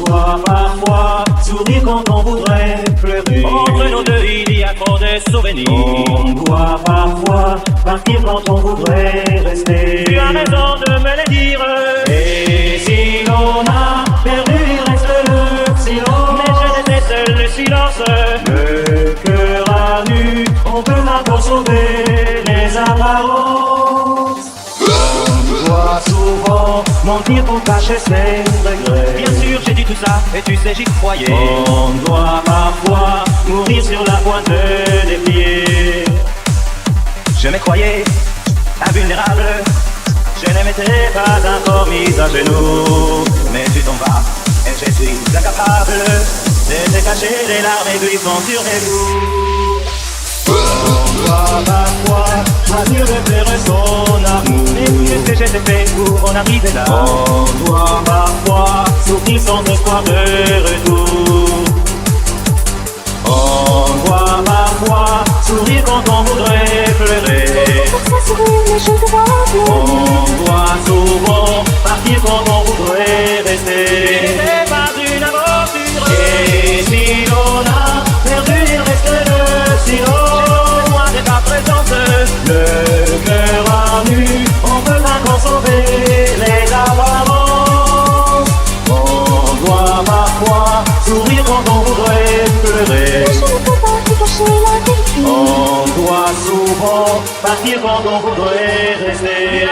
doit parfois sourire quand on voudrait pleurer. Entre nos deux, il y a trop de souvenirs. On doit parfois partir quand on voudrait rester. Tu as raison de me le dire. Et si l'on a perdu, il reste le silence. Mais je déteste le silence. Le cœur à nu, on peut encore sauver les apparences. On doit souvent mentir pour cacher ses regrets. Bien sûr, j'ai dit tout ça, et tu sais, j'y croyais. On doit parfois mourir sur la pointe des pieds. Je me croyais invulnérable. Je ne m'étais pas encore mis à genoux. Mais tu t'en vas, et je suis incapable de te cacher les larmes et glissant sur mes bouts. On doit parfois choisir de faire son amour. Mais qu'est-ce que j'ai fait pour en arriver là? On doit parfois souffrir sans espoir de retour. On doit parfois sourire quand on voudrait pleurer. On doit souvent partir quand on voudrait rester. C'est pas une aventure. Et si l'on a perdu, il reste le silence. Loin de ta présence. Le cœur à nu, on peut encore sauver les apparences. On doit parfois sourire quand on voudrait pleurer. On doit souvent partir quand on voudrait rester.